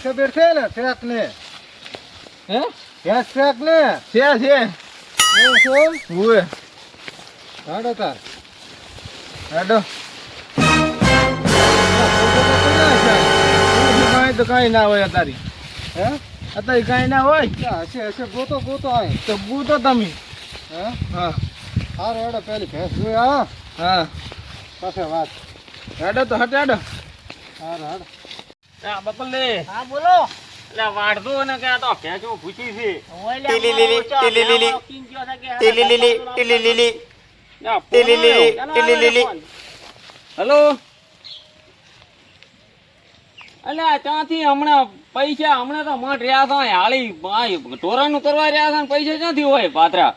ખબર છે ને ટ્રેક ને હે ભેંસ ટ્રેક ને છે એવું છે ઉવે હાડો તાર હેડો કાંઈ તો કાંઈ ના હોય અત્યારે હે અત્યારે કાંઈ ના હોય હશે હશે ગોતો ગોતો આય તો ગૂતો તમે હે હા હારો હેડો પેલી ભેંસ જોઈ હા હા પછી વાત હેડો તો હટ હેડો હારો હાડો બકલ લે હા બોલો એટલે વાઢતો ને કે આ તો ભેંસો પૂછી છે હેલો અલ્યા ત્યાંથી હમણાં પૈસા હમણાં તો મઠ રહ્યા હતા હાળી ઢોરાનું કરવા રહ્યા હતા ને પૈસા ક્યાંથી હોય પાત્રા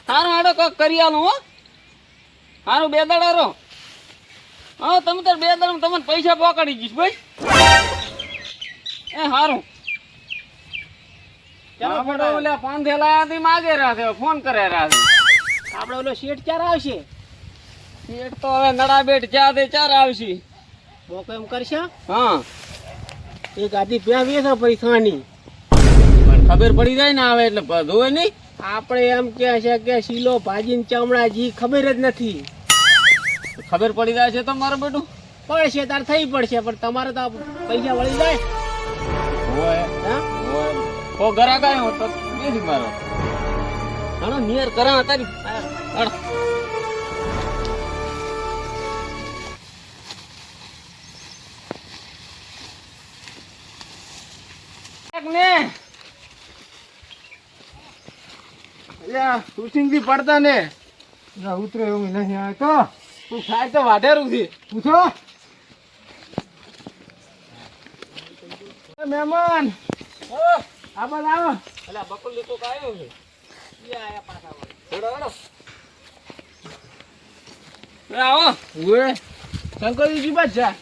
સારું હાડો કક કરી આલો હો સારું બે દાડા રહો હા તમે તાર બે દાડા તમને પૈસા પકડી જઈશ ભાઈ એ સારું ચાલો ફોટો ઓલા પાંધેલા હતી માગે રહ્યા છે ફોન કરે રહ્યા છે આપણે ઓલો શેઠ ક્યારે આવશે એક તો હવે નડા બેટ ચા દે ચાર આવશે મોકો એમ કરશે હા એક આધી પ્યા વેચો પૈસાની પણ ખબર પડી જાય ને આવે એટલે જોવે નહીં આપણે એમ કે છે કે શીલો ભાજીને ચામડા જી ખબર જ નથી ખબર પડી જાય છે તો મારું બેટું પડશે તાર થઈ પડશે પણ તમારે તો પૈસા વળી જાય હોય હા ઓ ઘરા કાંઈ તો બેસી મારો ઘણો નિયર કરા તારી હાલો. ને સુસિંગથી પડતા ને ના ઉતરે એવું નહીં આવે તો તું થાય તો વાઢેરું છે પૂછો મહેમાન ઓ આ બાદ આવો અલા બકુલ લીધો કાયો છે ઈ આયા પાછા વળી. હેડો આવો ઉએ શંકરજી જી બાદ જા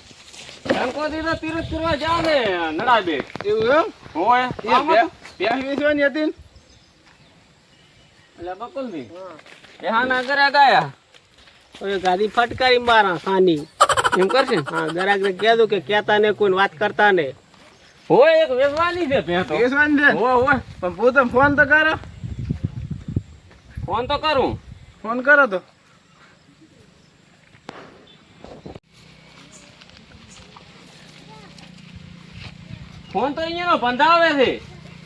શંકરજી તો તીરથ કરવા જાવ ને નડા બેટ એવું એમ હોય પ્યાસ વેચવાની હતી ને એટલે બકુલજી હા ના કર્યા ગયા ઓય ગાડી ફટકારી મારા સાની એમ કરશે હા ગરાકને કહેજો કે કહેતા ને કોઈ વાત કરતા ને હોય એક વેચવાની છે ભેં તો વેચવાની છે હોય પણ પોતે ફોન તો કરો ફોન તો કરું ફોન કરો તો ફોન તો અહીંયા બંધાવે છે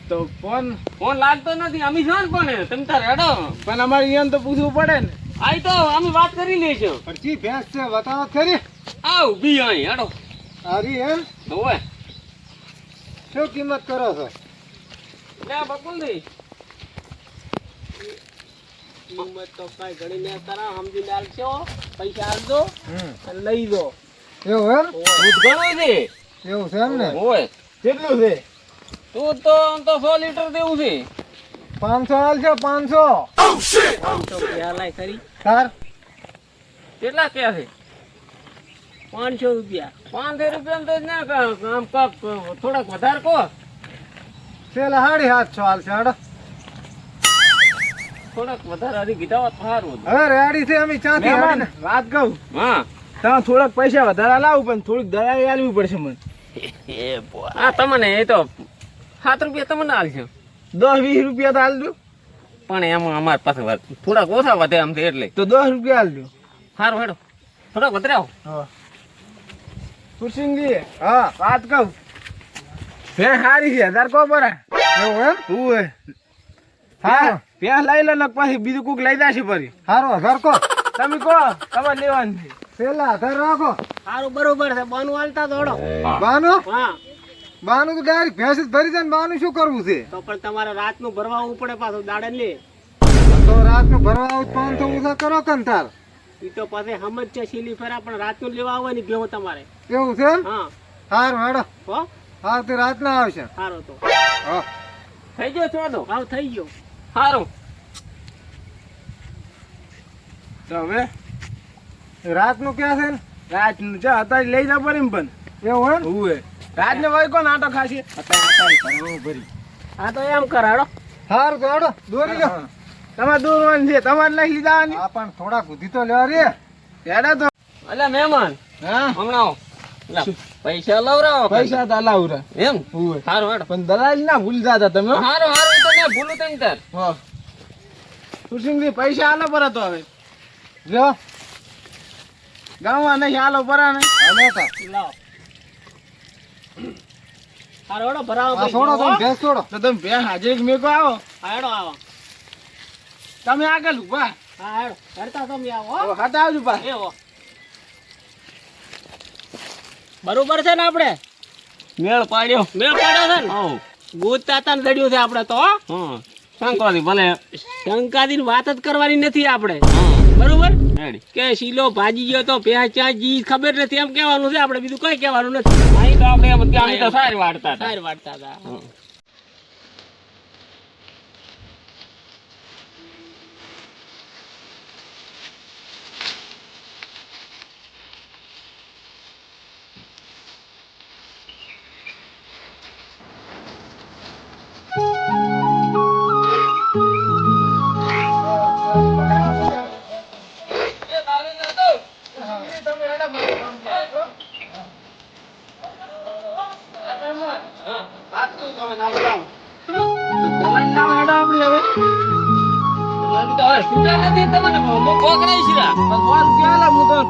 તો ફોન લાગતો નથી અમે છો ને પણ તમે તાર હેડો પણ અમારે અહીંયા તો પૂછવું પડે ને આઈ તો અમે વાત કરી લઈશું અરજી ભેંસ છે બતાવો ખરી આ ઊભી અહીં હેડો હારી એમ હોય શું કિંમત કરો છો લે બકુલજી કિંમત તો કઈ ઘણી ને તારા સમજી આલશો પૈસા આલજો અને લઈ દો એવું એમ દૂધ ઘણું છે એવું છે એમ ને હોય કેટલું છે દૂધ તો આમ તો 100 લીટર દેવું છે 500 હાલ છે 500 તો લાય ખરી તાર કેટલા કે છે 500 રૂપિયા 500 રૂપિયા તો ના આમ કપ થોડાક વધારે કહો પેલા 750 હાલ છે હાડો થોડાક વધારે હજી કીધા હોત સારું હતું. હવે રેડી છે અમે ચાથી હાડીને વાત કહું હા તમે થોડાક પૈસા વધારે લાવું પણ થોડીક દલાલી આલવી પડશે મને હા તમને એ તો 7 રૂપિયા તમને આલશે 10-20 રૂપિયા તો આલજો પણ એમાં અમારી પાસે થોડાક ઓછા વધે આમ એટલે તો 10 રૂપિયા આલજો સારું હેડો થોડાક વધારે આવો કુરસિંગજી હા વાત કહું ભે સારી છે 1000 કો બરા એવું એમ ઉએ હા પ્યાસ લઈ લો ને પછી બીજું કોક લઈ જાશે ફરી હારો 1000 કો તમે કહો તમારે લેવાનું છે પેલા 1000 રાખો સારું બરોબર છે બાનું હાલતા દોડો બાનો હા બાનું તો ડાયરેક્ટ ભેંસ જ ભરી જાય ને બાનું શું કરવું છે તો પણ તમારે રાતનું ભરવા આવવું પડે પાછું દાડે લે તો રાતનું ભરવા આવું 500 ઊંધા કરો કન તાર ઈ તો પાસે સમજ છે સીલી ફેરા પણ રાતનું લેવા આવવાની ભેવો તમારે એવું છે એમ હા હારું હેડો હો હા તે રાતના આવશે સારો તો હા થઈ ગયો ચોદો ભાવ થઈ ગયો સારું તો હવે રાતનું ક્યાં છે ને રાતનું જા અત્યારે લઈ જા પડી ને પણ એવું એમ ઉએ રાતને વઈ કોણ આટો ખાશે અત્યારે ભરી હા તો એમ કરાડો હારું તો હેડો દોરી લો તમારે દોરવાનું છે તમારે લઈ લીધા આ પણ થોડા કુધી તો લેવા રે હેડા તો અલ્યા મહેમાન હા હમણાં આવો લા, પૈસા લવરાવો પૈસા તો લાવું રે એમ ઓય. હારું હેડો પણ દલાલ ના ભૂલી જાતા તમે હો. હારું હારું ઈ તો ને ભૂલું તને તાર હો સુરસિંગજી પૈસા આલો પર તો હવે જો ગામમાં નહીં આલો પર ને હાલો તા. લાવ હારું હેડો ભરાવો આ છોડો તમે ભેંસ છોડો. તો તમે બે હાજર મેકો આવો હા હેડો આવો તમે આગળ ઉભા હા હેડો હેડતા તમે આવો હો. હવે હાથ આવજો પા એવો બરોબર છે ને આપણે મેળ પાડ્યો મેળ પાડ્યો છે ને ગોતતા તા દડ્યું છે આપણે તો હો. શંકરજી ભલે શંકાદીની વાત જ કરવાની નથી આપણે બરોબર કે શીલો ભાજી ગયો તો પેચાજી ખબર નથી એમ કહેવાનું છે આપણે બીજું કઈ કહેવાનું નથી અહીં તો આપણે એમ ત્યાં તો સારી વાળતા હતા સારી વાટતા હતા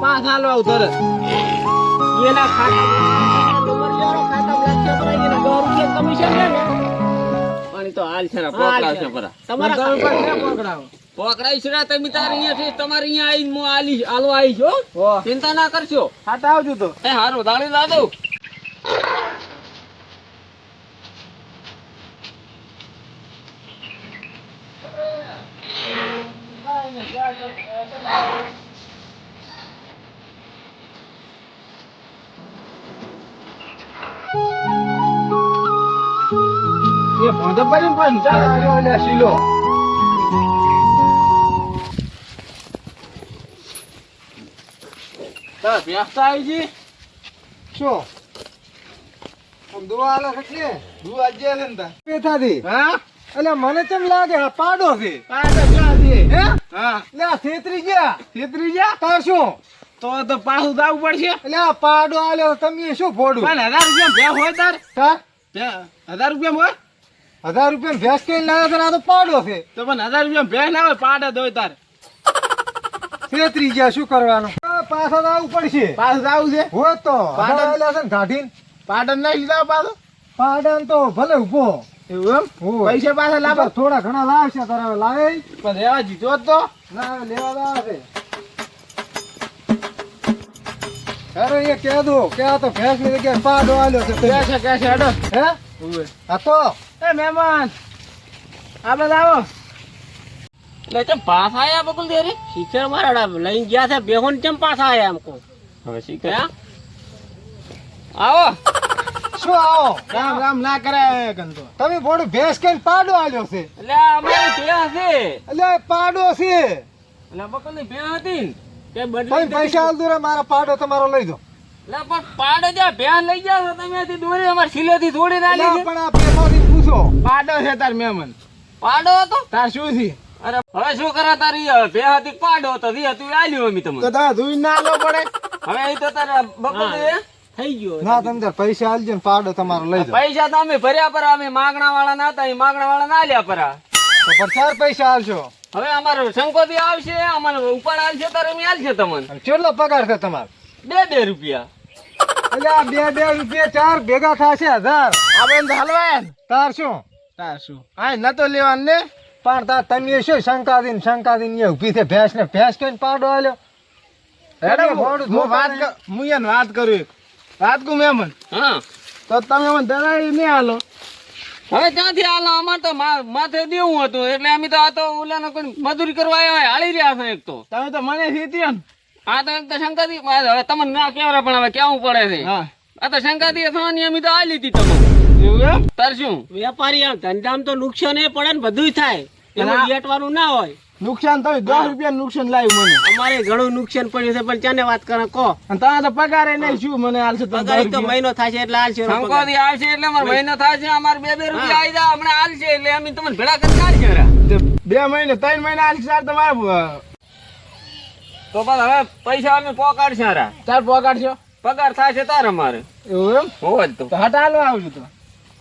પાંચ હાલો આવું તરત એના ખાતા ડુમરિયાનો ખાતા લાગશે પર એના 10 રૂપિયા કમિશન લે ને પણ તો હાલ છે ને પોકડાવશે પરા તમારા પકડાવો પોકડાઈ છે તમે તાર અહીંયાથી તમારે અહીંયા આવીને મો આલી આલો આવી છો હો ચિંતા ના કરશો હાથ આવજો તો એ હારું દાળી દાદો એ ભોંધો પડી પણ ચાલો લે શીલો તાર વ્યસ્ત આવી જી શું આમ દુઆ આલે એટલે દુ આજે છે ને તાર પેથાથી હા એટલે મને કેમ લાગે આ પાડો છે પાછો ક્યાં છે હે હા એટલે આ છેતરી ગયા છેતરી જા તાર શું તો પાછું દાવું પડશે એટલે આ પાડો આલ્યો તમે શું ફોડું પણ 1000 રૂપિયા ભે હોય તાર તાર 1000 રૂપિયા હોય 1000 રૂપિયા ભેંસ કઈ લાવ્યો તો આ તો પાડો છે તો પણ 1000 રૂપિયા ભે ના હોય પાડા દોય તાર છેતરી ગયા શું કરવાનું પાછા તો આવવું પડશે પાછું દાવું છે હોય તો પાડો આલ્યા છે ને કાઢીને પાટણ નહીં લીધા પાછું પાડન તો ભલે ઉભો એવું એમ હોય. પૈસા પાછા લાવો થોડા ઘણા લાવશે તારે હવે લાવે પણ રેવા જીતો જ તો ના હવે લેવા તો આવે અરે એ કહે દો કે આ તો ભેંસ ની જગ્યાએ પાડો આલ્યો છે તમે. કેસે હેડો હે ઉવે આ તો એ મહેમાન આ બધા આવો એટલે ચમ પાસ આયા બકુલ દેરી શિખર મારા લઈને ગયા છે બેહોન ચમ પાસ આયા हमको હવે હે આવો શું આવો રામ રામ ના કરાય કંતો તમે બોડું ભેંસ કઈ પાડો આલ્યો છે એટલે આ અમારી ભે છે એટલે આ પાડો છે એટલે બકુલ ની ભે હતી ને તે તમે બદલી પૈસા આલ દો રે મારા પાડો તમારો લઈ દો એટલે પણ પાડે જા ભે લઈ જાવ તો તમે આથી દોરી અમાર સિલેથી થોડી ના એટલે લીધી પણ આ પેમાંથી પૂછો પાડો છે તાર મહેમાન પાડો હતો તાર શું છે અરે હવે શું કરે તારી ભે હતી પાડો હતો રી હતું આલ્યું અમે તો તમને તારે ધોઈ ના આલો પડે હવે એ તો તારા બકુલ થઈ ગયો ના તમે તાર પૈસા આલજો ને પાડો તમારો લઈ દો પૈસા તો અમે ભર્યા પર અમે માગણા વાળા ના હતા એ માગણા વાળા ના લ્યા પરા તો પર ચાર પૈસા આલશો હવે અમારો શંકોથી આવશે અમને ઉપાડ આવશે તારે અમે આલશે તમને અને કેટલો પગાર છે તમારો 2 રૂપિયા એટલે આ 2 રૂપિયા ચાર ભેગા થશે 1000 આપણે તો હલવાય ને તાર શું તાર શું આ નતો લેવાનું ને પણ તાર તમે શું શંકાદીન એ ઊભી છે ભેંસ ને ભેંસ કઈ પાડો આલ્યો હેડો તમે મોઢું હું ધોતા વાત નહીં. કર હું એને વાત કરું એક વાત કરું મહેમાન હા તો તમે મને દલાલી નહીં આલો હવે ક્યાંથી હાલો અમારે તો માથે દેવું હતું એટલે અમે તો આ તો ઓલાનો કોઈ મજૂરી કરવા આવ્યા હોય હાલી રહ્યા છે એક તો તમે તો મને જીત્યો ને આ તો એક તો શંકાથી હવે તમને ના કહેવાય પણ હવે કેવું પડે છે હા આ તો શંકાથી થવાની અમે તો આલી હતી તમને એવું એમ તાર શું વેપારી ધંધામાં તો નુકસાન એ પડે ને બધું થાય એમાં લેટવાનું ના હોય નુકસાન તમે 10 રૂપિયા નુકસાન લાવ્યું મને અમારે ઘણું નુકસાન પડ્યું છે પણ ચાને વાત કરે કહો અને તમે તો પગારે નહીં શું મને હાલશે તમે પગાર 10 તો રૂપિયા? મહિનો થાય છે એટલે હાલશે શંકોથી આવશે એટલે અમારો મહિનો થાય છે અમારે 2 રૂપિયા આવી જાય હમણાં હાલશે એટલે અમે તમને ભેળા કરી કાઢશે તે 2 મહિને 3 મહિના હાલશે સાર તમારે તો બસ હવે પૈસા અમે પોકાડશે હારા ચાર પગાડશો પગાર થાય છે તારે મારે એવું એમ હોય જ તો તો હટ હાલવા આવજો તો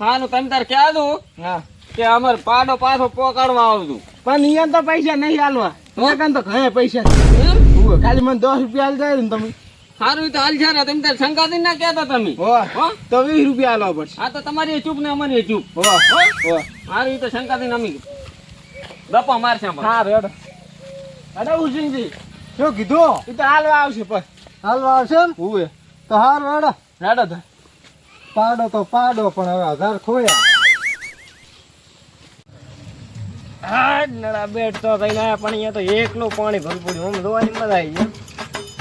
હાનું તમે તારે ક્યાં દઉં હા કે અમારે પાડો પાછો પોકાડવા આવતું પણ અહીંયા તો પૈસા નહીં હાલવા ત્યાં તો ઘણા પૈસા છે. એમ ઉવે, ખાલી મને 10 રૂપિયા હાલ જાય ને તમે સારું તો હાલ છે ને તમે તારે શંકાથી ના કહેતા તમે હોવા હો તો 20 રૂપિયા હાલવા પડશે આ તો તમારી ચૂપ ને અમારી ચૂપ હોવા હોવા સારું તો શંકાથી નમી ગપ્પા મારશે અમારે હા રેડો અરે ઉસિંગજી શું કીધું એ તો હાલવા આવશે પણ હાલવા આવશે એમ ઉવે તો હાર રેડો રેડો તો પાડો પણ હવે 1000 ખોયા હા નડા બેટ તો થઈને આયા પણ અહીંયા તો એકલું પાણી ભરવું પડ્યું આમ જોવાની મજા આવી ગઈ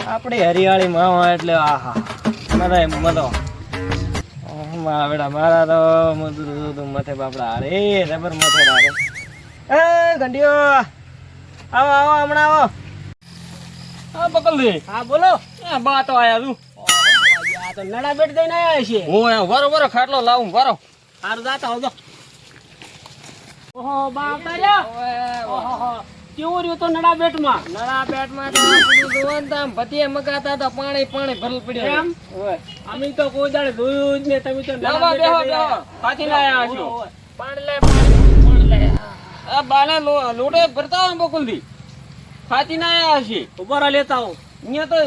આપણે હરિયાળી માં એટલે આહા મજા મજો મારા તો મજૂર મથે બાપડા અરે જબર મથે રાડે એ ગંડિયો આવો આવો હમણાં આવો હા બકલજી હા બોલો એ બા તો આયા તું આ તો નડા બેટ દઈને આયા છે હું બરોબર ખાટલો લાવું બરો સારું જાતા આવજો ઓહો બાપા રે ઓહો કેવું રહ્યું તો નડા બેટમાં તો બધું જોવાનું તો આમ ભતીએ મગાતા તો પાણી ભરલ પડ્યું એમ અમે તો કોઈ દાડે જોયું જ ને તમે તો નડા બેહો બેટે બેહો ગયા. બેહો પાછી લાયા છો પાણી લે પાણી લે આ બાને લોટે ભરતા હોય બકુલજી સાચી ના આયા છે ઉભા રહો લેતા આવો અહીંયા તો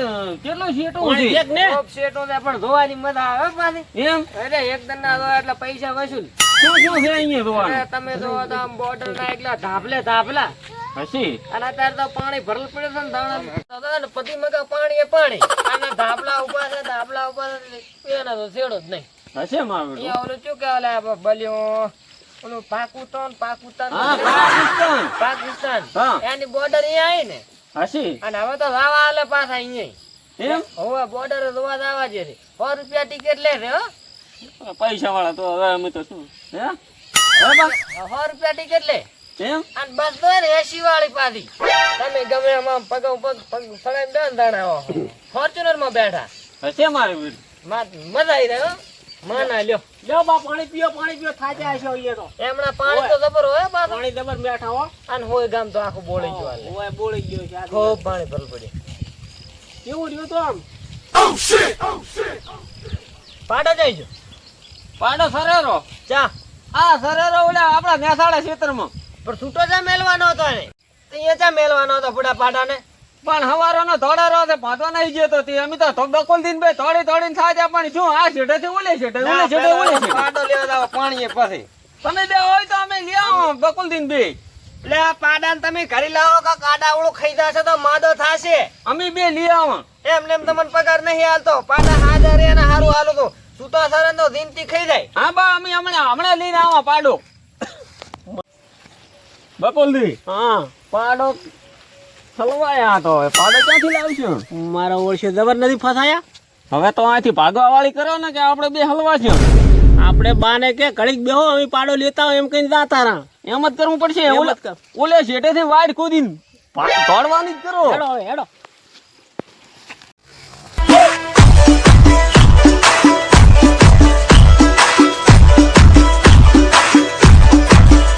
કેટલો શેટો પાણી છે એક ને શેટો ને પણ જોવાની મજા આવે પાછી એમ અરે એક દન ના જોયા એટલે પૈસા વસૂલ શું છે અહીંયા જોવાનું તમે જો તો આમ બોર્ડર ના એકલા ધાપલા હસી અને અત્યારે તો પાણી ભરલ પડે છે ને દાણા ને પતિ મગા પાણી એ પાણી અને ધાપલા ઉભા છે એના તો છેડો જ નહીં હશે મારું અહીંયા ઓલું શું કે બલ્યો ઓલું પાકિસ્તાન હા પાકિસ્તાન હા. એની બોર્ડર અહીંયા આવી ને હસી અને હવે તો લાવા આલે પાછા અહીંયા એમ હવે બોર્ડર જોવા જવા છે 100 રૂપિયા ટિકિટ લે છે હો પૈસા વાળા તો હવે અમે તો શું હે 100 રૂપિયા ટિકિટ લે એમ અને બસ તો ને 80 વાળી પાછી તમે ગમે એમાં પગ સડાઈને દો ને દાણા ફોર્ચ્યુનર માં બેઠા હશે મારે વીર મજા આવી જાય હો માના લ્યો લ્યો બા પાણી પીઓ થાચે આશો ઈએ તો એમણા પાણી તો જબર હોય બા પાણી જબર બેઠા હો અને હોય ગામ તો આખું બોળી ગયો હાલે હોય બોળી ગયો છે ખૂબ પાણી ભરલ પડ્યું કેવું રહ્યું તો આમ પાડો જઈજો પાડો સરેરો ચા આ સરેરો ઓલા આપડા મહેસાણા ક્ષેત્રમાં પણ છૂટો ચા મેલવાનો હતો ને અહીંયા ચા મેલવાનો હતો બુડા પાડાને પણ હવારો નો ધોળારો છે ભાતો નહીં જતો તે અમે તો બકુલ દિન બે થોડી થાય પણ શું આ છેડે થી ઓલે છેડે પાડો લેવા જાવ પાણી પછી તમે બે હોય તો અમે લઈ આવો બકુલ દિન બે એટલે આ પાડાને તમે ઘરે લાવો કે કાડાવડું ખાઈ જશે તો માદો થાશે અમે બે લઈ આવો એમને એમ તમને પગાર નહીં હાલતો પાડા હાજર એને હારું હાલું તો છૂટો સરે તો દિનથી ખાઈ જાય હા બા અમે હમણાં લઈને આવો પાડો બકુલજી હા પાડો હલવાયા તો પાડો ક્યાંથી લાવશું મારા ઓળશે જબર નથી ફસાયા હવે તો અહીંથી ભાગવા વાળી કરો ને કે આપણે બે હલવા છે આપણે બાને કે ઘડીક બેહો અમે પાડો લેતા હોય એમ કઈ જાતા રા એમ જ કરવું પડશે એમ જ કર. ઓલે શેઠેથી વાડ કૂદીને દોડવાની જ કરો હેડો હવે હેડો